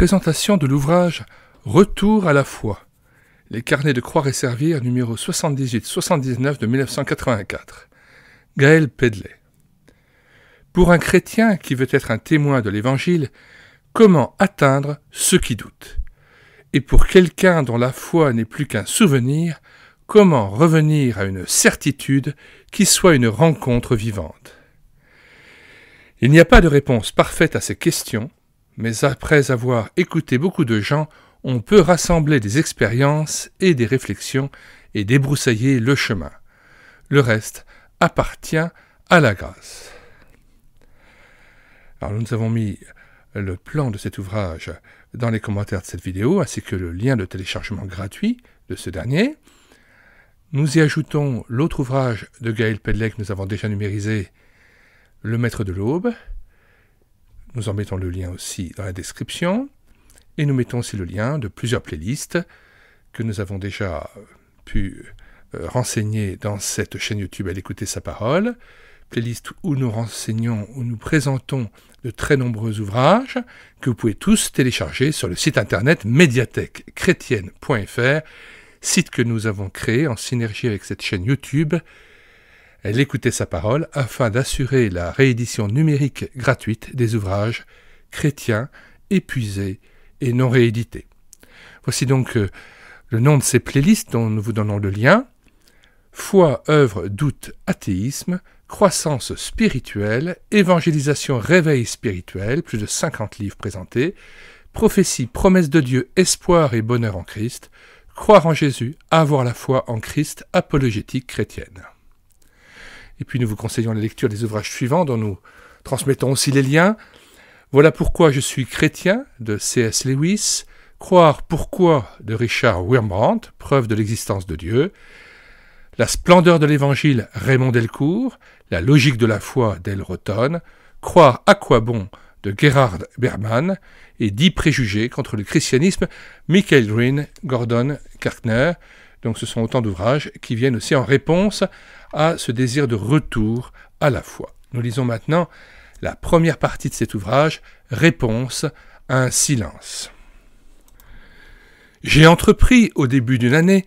Présentation de l'ouvrage Retour à la foi. Les carnets de croire et servir, numéro 78-79 de 1984. Gaël Pedlet. Pour un chrétien qui veut être un témoin de l'Évangile, comment atteindre ceux qui doutent? Et pour quelqu'un dont la foi n'est plus qu'un souvenir, comment revenir à une certitude qui soit une rencontre vivante? Il n'y a pas de réponse parfaite à ces questions, mais après avoir écouté beaucoup de gens, on peut rassembler des expériences et des réflexions et débroussailler le chemin. Le reste appartient à la grâce. Alors nous avons mis le plan de cet ouvrage dans les commentaires de cette vidéo, ainsi que le lien de téléchargement gratuit de ce dernier. Nous y ajoutons l'autre ouvrage de Gaël Pedlet que nous avons déjà numérisé, Le Maître de l'Aube. Nous en mettons le lien aussi dans la description. Et nous mettons aussi le lien de plusieurs playlists que nous avons déjà pu renseigner dans cette chaîne YouTube à l'écouter sa parole. Playlist où nous renseignons, où nous présentons de très nombreux ouvrages que vous pouvez tous télécharger sur le site internet médiathèquechrétienne.fr, site que nous avons créé en synergie avec cette chaîne YouTube, l'écouter sa parole, afin d'assurer la réédition numérique gratuite des ouvrages chrétiens épuisés et non réédités. Voici donc le nom de ces playlists dont nous vous donnons le lien. Foi, œuvre, doute, athéisme, croissance spirituelle, évangélisation, réveil spirituel, plus de 50 livres présentés, prophétie, promesse de Dieu, espoir et bonheur en Christ, croire en Jésus, avoir la foi en Christ, apologétique chrétienne. Et puis nous vous conseillons la lecture des ouvrages suivants dont nous transmettons aussi les liens. Voilà pourquoi je suis chrétien de C.S. Lewis, Croire pourquoi de Richard Wurmbrand, preuve de l'existence de Dieu, La splendeur de l'Évangile, Raymond Delcourt, La logique de la foi d'El Roton, Croire à quoi bon de Gerhard Berman et 10 préjugés contre le christianisme, Michael Green, Gordon Kirkner. Donc ce sont autant d'ouvrages qui viennent aussi en réponse à ce désir de retour à la foi. Nous lisons maintenant la première partie de cet ouvrage, Réponse à un silence. J'ai entrepris au début d'une année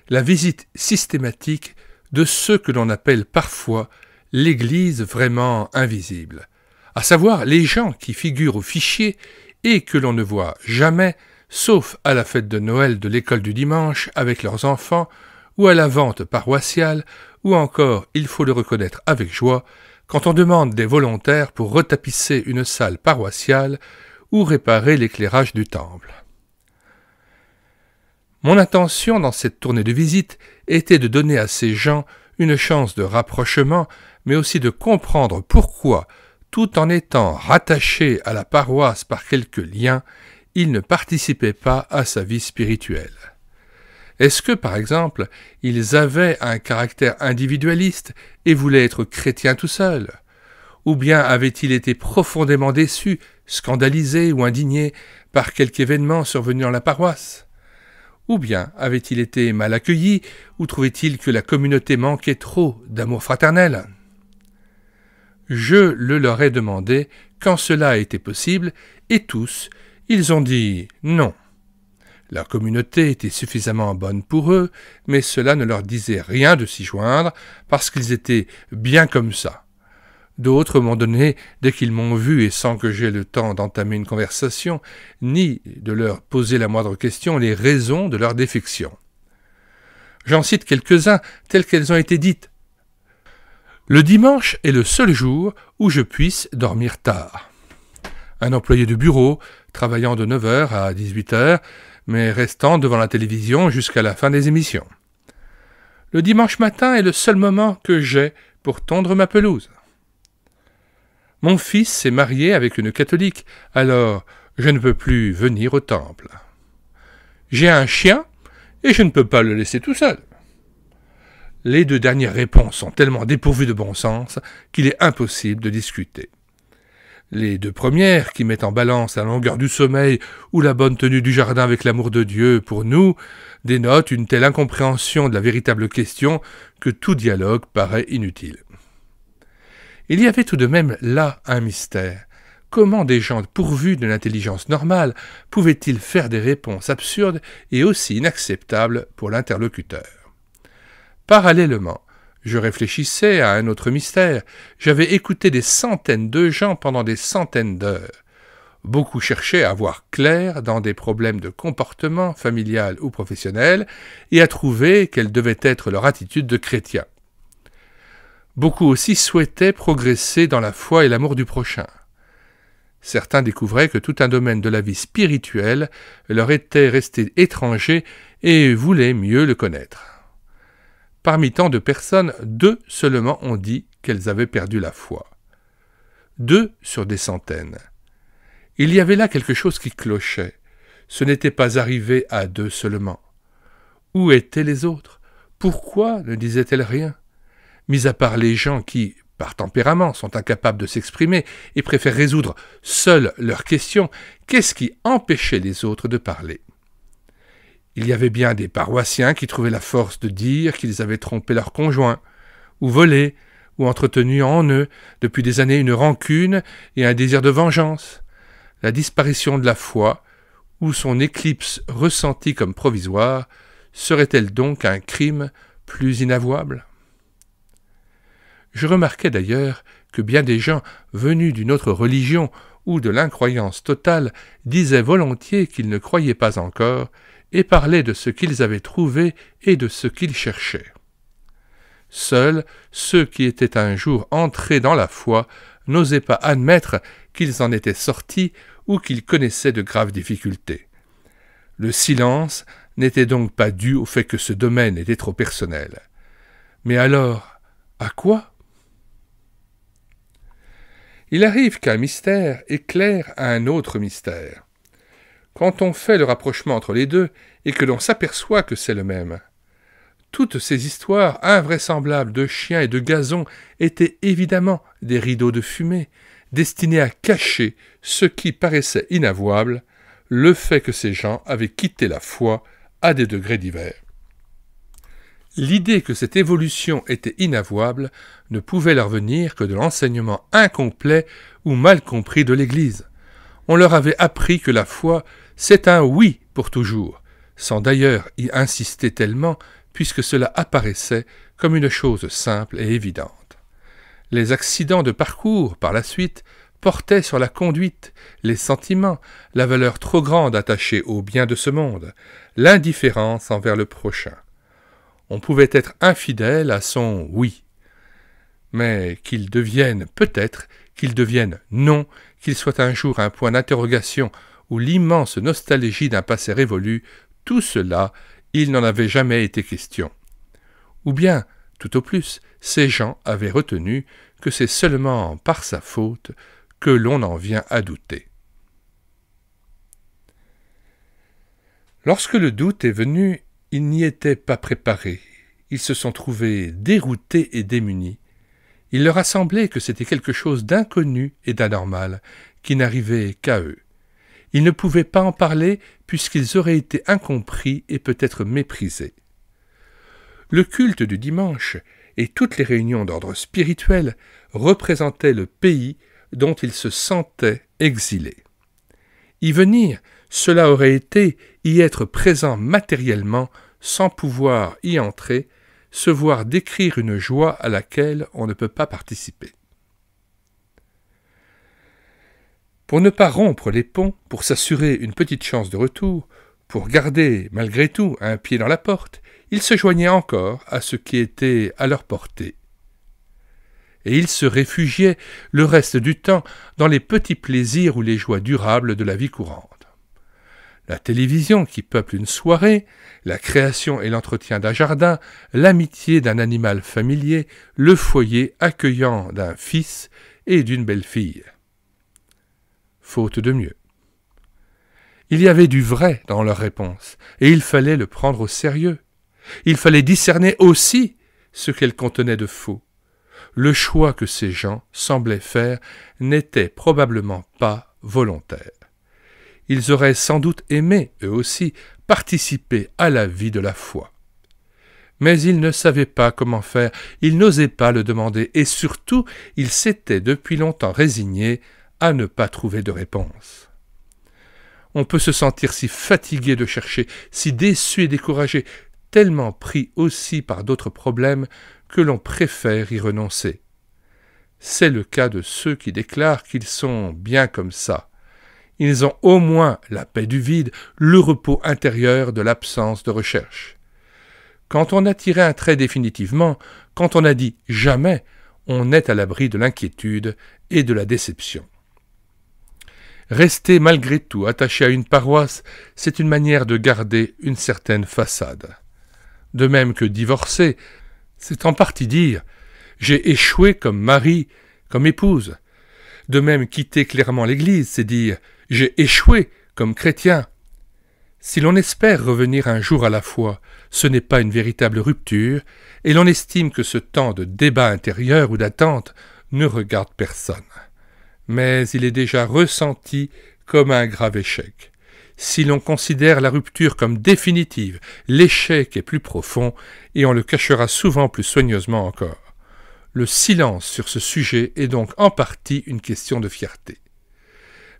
la visite systématique de ceux que l'on appelle parfois l'Église vraiment invisible, à savoir les gens qui figurent au fichier et que l'on ne voit jamais, sauf à la fête de Noël de l'école du dimanche avec leurs enfants, ou à la vente paroissiale, ou encore, il faut le reconnaître avec joie, quand on demande des volontaires pour retapisser une salle paroissiale ou réparer l'éclairage du temple. Mon intention dans cette tournée de visite était de donner à ces gens une chance de rapprochement, mais aussi de comprendre pourquoi, tout en étant rattachés à la paroisse par quelques liens, ils ne participaient pas à sa vie spirituelle. Est-ce que, par exemple, ils avaient un caractère individualiste et voulaient être chrétiens tout seuls? Ou bien avaient-ils été profondément déçus, scandalisés ou indignés par quelque événement survenu dans la paroisse? Ou bien avaient-ils été mal accueillis ou trouvaient-ils que la communauté manquait trop d'amour fraternel? Je le leur ai demandé quand cela a été possible et tous, ils ont dit non. Leur communauté était suffisamment bonne pour eux, mais cela ne leur disait rien de s'y joindre, parce qu'ils étaient bien comme ça. D'autres m'ont donné, dès qu'ils m'ont vu et sans que j'aie le temps d'entamer une conversation, ni de leur poser la moindre question, les raisons de leur défection. J'en cite quelques-uns, telles qu'elles ont été dites. Le dimanche est le seul jour où je puisse dormir tard. Un employé de bureau, travaillant de 9h à 18h, mais restant devant la télévision jusqu'à la fin des émissions. Le dimanche matin est le seul moment que j'ai pour tondre ma pelouse. Mon fils s'est marié avec une catholique, alors je ne peux plus venir au temple. J'ai un chien et je ne peux pas le laisser tout seul. Les 2 dernières réponses sont tellement dépourvues de bon sens qu'il est impossible de discuter. Les 2 premières, qui mettent en balance la longueur du sommeil ou la bonne tenue du jardin avec l'amour de Dieu pour nous, dénotent une telle incompréhension de la véritable question que tout dialogue paraît inutile. Il y avait tout de même là un mystère. comment des gens pourvus d'une intelligence normale pouvaient-ils faire des réponses absurdes et aussi inacceptables pour l'interlocuteur? Parallèlement, je réfléchissais à un autre mystère. J'avais écouté des centaines de gens pendant des centaines d'heures. Beaucoup cherchaient à voir clair dans des problèmes de comportement familial ou professionnel et à trouver quelle devait être leur attitude de chrétien. Beaucoup aussi souhaitaient progresser dans la foi et l'amour du prochain. Certains découvraient que tout un domaine de la vie spirituelle leur était resté étranger et voulaient mieux le connaître. Parmi tant de personnes, 2 seulement ont dit qu'elles avaient perdu la foi. 2 sur des centaines. Il y avait là quelque chose qui clochait. Ce n'était pas arrivé à 2 seulement. Où étaient les autres? Pourquoi ne disaient-elles rien? Mis à part les gens qui, par tempérament, sont incapables de s'exprimer et préfèrent résoudre seuls leurs questions, qu'est-ce qui empêchait les autres de parler? Il y avait bien des paroissiens qui trouvaient la force de dire qu'ils avaient trompé leur conjoint, ou volé, ou entretenu en eux, depuis des années, une rancune et un désir de vengeance. La disparition de la foi, ou son éclipse ressentie comme provisoire, serait-elle donc un crime plus inavouable? Je remarquai d'ailleurs que bien des gens venus d'une autre religion ou de l'incroyance totale disaient volontiers qu'ils ne croyaient pas encore et parlaient de ce qu'ils avaient trouvé et de ce qu'ils cherchaient. Seuls ceux qui étaient un jour entrés dans la foi n'osaient pas admettre qu'ils en étaient sortis ou qu'ils connaissaient de graves difficultés. Le silence n'était donc pas dû au fait que ce domaine était trop personnel. Mais alors, à quoi? Il arrive qu'un mystère éclaire un autre mystère. Quand on fait le rapprochement entre les deux et que l'on s'aperçoit que c'est le même. Toutes ces histoires invraisemblables de chiens et de gazons étaient évidemment des rideaux de fumée, destinés à cacher ce qui paraissait inavouable, le fait que ces gens avaient quitté la foi à des degrés divers. L'idée que cette évolution était inavouable ne pouvait leur venir que de l'enseignement incomplet ou mal compris de l'Église. On leur avait appris que la foi, c'est un oui pour toujours, sans d'ailleurs y insister tellement, puisque cela apparaissait comme une chose simple et évidente. Les accidents de parcours, par la suite, portaient sur la conduite, les sentiments, la valeur trop grande attachée aux biens de ce monde, l'indifférence envers le prochain. On pouvait être infidèle à son « oui », mais qu'il devienne peut-être, qu'il devienne « non », qu'il soit un jour un point d'interrogation ou l'immense nostalgie d'un passé révolu, tout cela, il n'en avait jamais été question. Ou bien, tout au plus, ces gens avaient retenu que c'est seulement par sa faute que l'on en vient à douter. Lorsque le doute est venu, ils n'y étaient pas préparés. Ils se sont trouvés déroutés et démunis. Il leur a semblé que c'était quelque chose d'inconnu et d'anormal, qui n'arrivait qu'à eux. Ils ne pouvaient pas en parler puisqu'ils auraient été incompris et peut-être méprisés. Le culte du dimanche et toutes les réunions d'ordre spirituel représentaient le pays dont ils se sentaient exilés. Y venir, cela aurait été y être présent matériellement sans pouvoir y entrer, se voir décrire une joie à laquelle on ne peut pas participer. Pour ne pas rompre les ponts, pour s'assurer une petite chance de retour, pour garder, malgré tout, un pied dans la porte, ils se joignaient encore à ce qui était à leur portée. Et ils se réfugiaient le reste du temps dans les petits plaisirs ou les joies durables de la vie courante. La télévision qui peuple une soirée, la création et l'entretien d'un jardin, l'amitié d'un animal familier, le foyer accueillant d'un fils et d'une belle-fille. Faute de mieux. Il y avait du vrai dans leurs réponses, et il fallait le prendre au sérieux. Il fallait discerner aussi ce qu'elles contenaient de faux. Le choix que ces gens semblaient faire n'était probablement pas volontaire. Ils auraient sans doute aimé, eux aussi, participer à la vie de la foi. Mais ils ne savaient pas comment faire, ils n'osaient pas le demander, et surtout, ils s'étaient depuis longtemps résignés à ne pas trouver de réponse. On peut se sentir si fatigué de chercher, si déçu et découragé, tellement pris aussi par d'autres problèmes que l'on préfère y renoncer. C'est le cas de ceux qui déclarent qu'ils sont bien comme ça. Ils ont au moins la paix du vide, le repos intérieur de l'absence de recherche. Quand on a tiré un trait définitivement, quand on a dit « jamais », on est à l'abri de l'inquiétude et de la déception. Rester malgré tout attaché à une paroisse, c'est une manière de garder une certaine façade. De même que divorcer, c'est en partie dire « j'ai échoué comme mari, comme épouse ». De même quitter clairement l'Église, c'est dire « j'ai échoué comme chrétien ». Si l'on espère revenir un jour à la foi, ce n'est pas une véritable rupture, et l'on estime que ce temps de débat intérieur ou d'attente ne regarde personne. Mais il est déjà ressenti comme un grave échec. Si l'on considère la rupture comme définitive, l'échec est plus profond, et on le cachera souvent plus soigneusement encore. Le silence sur ce sujet est donc en partie une question de fierté.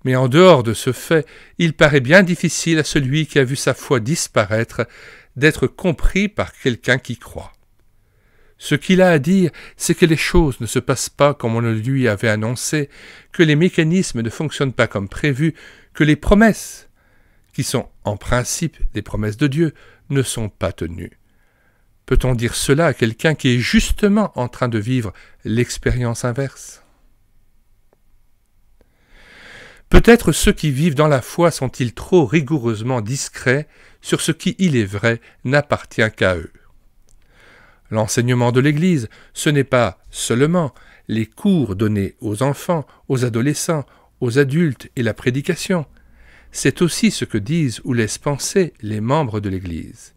Mais en dehors de ce fait, il paraît bien difficile à celui qui a vu sa foi disparaître d'être compris par quelqu'un qui croit. Ce qu'il a à dire, c'est que les choses ne se passent pas comme on le lui avait annoncé, que les mécanismes ne fonctionnent pas comme prévu, que les promesses, qui sont en principe des promesses de Dieu, ne sont pas tenues. Peut-on dire cela à quelqu'un qui est justement en train de vivre l'expérience inverse ? Peut-être ceux qui vivent dans la foi sont-ils trop rigoureusement discrets sur ce qui, il est vrai, n'appartient qu'à eux. L'enseignement de l'Église, ce n'est pas seulement les cours donnés aux enfants, aux adolescents, aux adultes et la prédication. C'est aussi ce que disent ou laissent penser les membres de l'Église.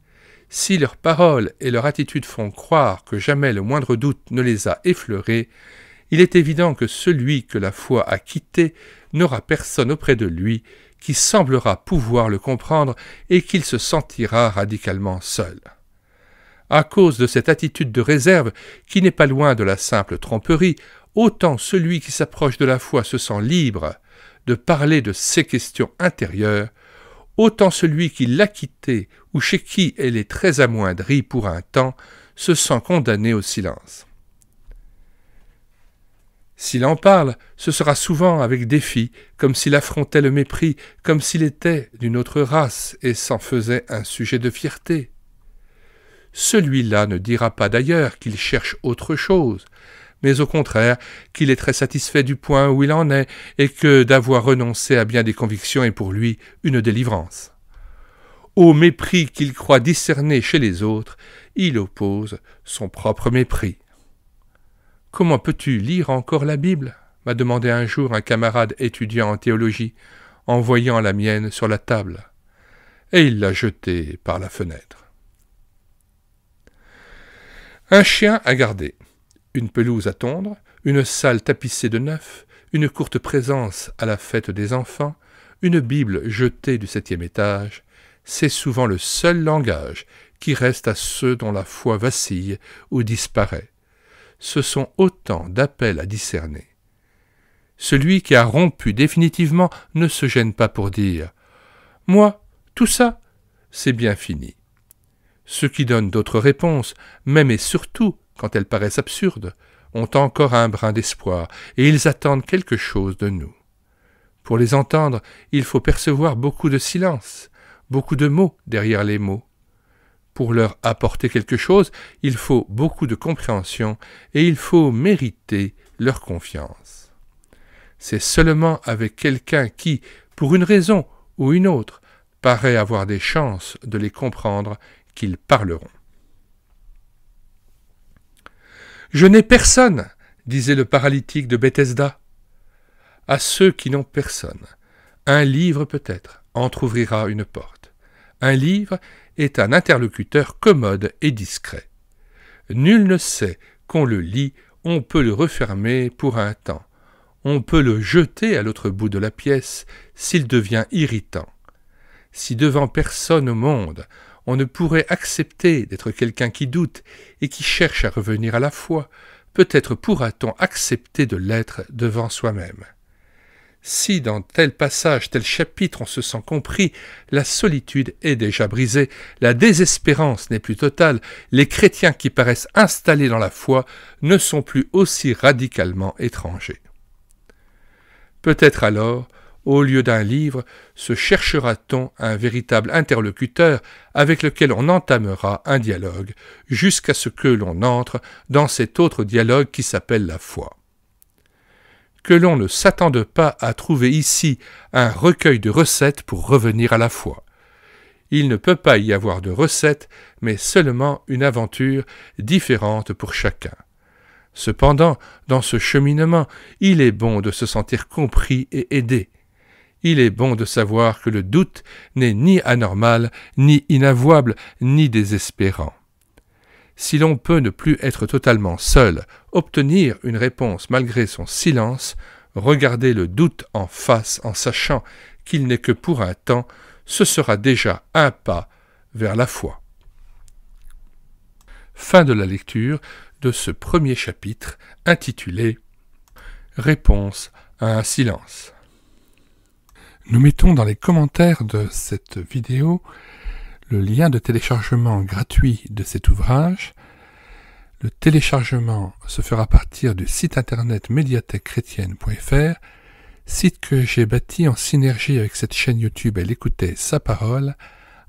Si leurs paroles et leur attitude font croire que jamais le moindre doute ne les a effleurés, il est évident que celui que la foi a quitté n'aura personne auprès de lui qui semblera pouvoir le comprendre et qu'il se sentira radicalement seul. À cause de cette attitude de réserve, qui n'est pas loin de la simple tromperie, autant celui qui s'approche de la foi se sent libre de parler de ses questions intérieures, autant celui qui l'a quittée ou chez qui elle est très amoindrie pour un temps se sent condamné au silence. S'il en parle, ce sera souvent avec défi, comme s'il affrontait le mépris, comme s'il était d'une autre race et s'en faisait un sujet de fierté. Celui-là ne dira pas d'ailleurs qu'il cherche autre chose, mais au contraire qu'il est très satisfait du point où il en est et que d'avoir renoncé à bien des convictions est pour lui une délivrance. Au mépris qu'il croit discerner chez les autres, il oppose son propre mépris. « Comment peux-tu lire encore la Bible ?» m'a demandé un jour un camarade étudiant en théologie, en voyant la mienne sur la table. Et il l'a jetée par la fenêtre. Un chien à garder, une pelouse à tondre, une salle tapissée de neuf, une courte présence à la fête des enfants, une Bible jetée du 7e étage, c'est souvent le seul langage qui reste à ceux dont la foi vacille ou disparaît. Ce sont autant d'appels à discerner. Celui qui a rompu définitivement ne se gêne pas pour dire « Moi, tout ça, c'est bien fini ». Ceux qui donnent d'autres réponses, même et surtout quand elles paraissent absurdes, ont encore un brin d'espoir et ils attendent quelque chose de nous. Pour les entendre, il faut percevoir beaucoup de silence, beaucoup de mots derrière les mots. Pour leur apporter quelque chose, il faut beaucoup de compréhension et il faut mériter leur confiance. C'est seulement avec quelqu'un qui, pour une raison ou une autre, paraît avoir des chances de les comprendre qu'ils parleront. « Je n'ai personne, disait le paralytique de Bethesda. À ceux qui n'ont personne, un livre peut-être entr'ouvrira une porte. Un livre est un interlocuteur commode et discret. Nul ne sait qu'on le lit, on peut le refermer pour un temps. On peut le jeter à l'autre bout de la pièce s'il devient irritant. Si devant personne au monde, on ne pourrait accepter d'être quelqu'un qui doute et qui cherche à revenir à la foi, peut-être pourra-t-on accepter de l'être devant soi-même. Si dans tel passage, tel chapitre on se sent compris, la solitude est déjà brisée, la désespérance n'est plus totale, les chrétiens qui paraissent installés dans la foi ne sont plus aussi radicalement étrangers. Peut-être alors, au lieu d'un livre, se cherchera-t-on un véritable interlocuteur avec lequel on entamera un dialogue, jusqu'à ce que l'on entre dans cet autre dialogue qui s'appelle la foi. Que l'on ne s'attende pas à trouver ici un recueil de recettes pour revenir à la foi. Il ne peut pas y avoir de recettes, mais seulement une aventure différente pour chacun. Cependant, dans ce cheminement, il est bon de se sentir compris et aidé. Il est bon de savoir que le doute n'est ni anormal, ni inavouable, ni désespérant. Si l'on peut ne plus être totalement seul, obtenir une réponse malgré son silence, regarder le doute en face en sachant qu'il n'est que pour un temps, ce sera déjà un pas vers la foi. Fin de la lecture de ce premier chapitre intitulé « Réponse à un silence ». Nous mettons dans les commentaires de cette vidéo le lien de téléchargement gratuit de cet ouvrage. Le téléchargement se fera à partir du site internet médiathèquechrétienne.fr, site que j'ai bâti en synergie avec cette chaîne YouTube Elle écoutait sa parole,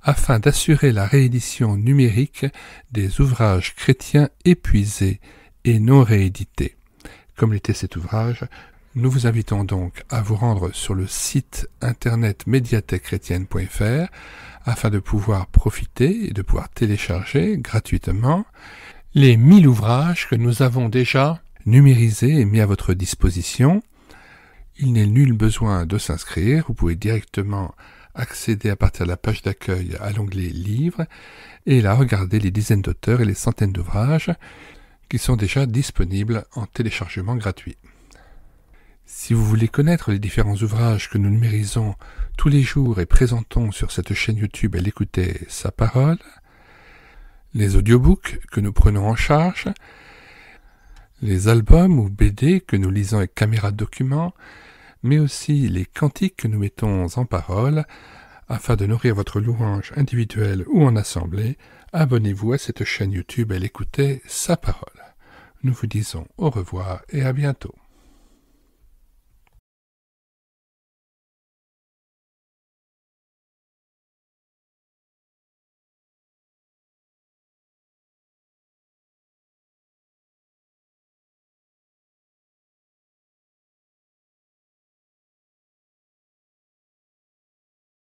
afin d'assurer la réédition numérique des ouvrages chrétiens épuisés et non réédités. Comme l'était cet ouvrage, nous vous invitons donc à vous rendre sur le site internet médiathèquechrétienne.fr afin de pouvoir profiter et de pouvoir télécharger gratuitement les 1000 ouvrages que nous avons déjà numérisés et mis à votre disposition. Il n'est nul besoin de s'inscrire, vous pouvez directement accéder à partir de la page d'accueil à l'onglet Livres et là regarder les dizaines d'auteurs et les centaines d'ouvrages qui sont déjà disponibles en téléchargement gratuit. Si vous voulez connaître les différents ouvrages que nous numérisons tous les jours et présentons sur cette chaîne YouTube Elle écoutait sa parole, les audiobooks que nous prenons en charge, les albums ou BD que nous lisons avec caméra de document, mais aussi les cantiques que nous mettons en parole, afin de nourrir votre louange individuelle ou en assemblée, abonnez-vous à cette chaîne YouTube Elle écoutait sa parole. Nous vous disons au revoir et à bientôt.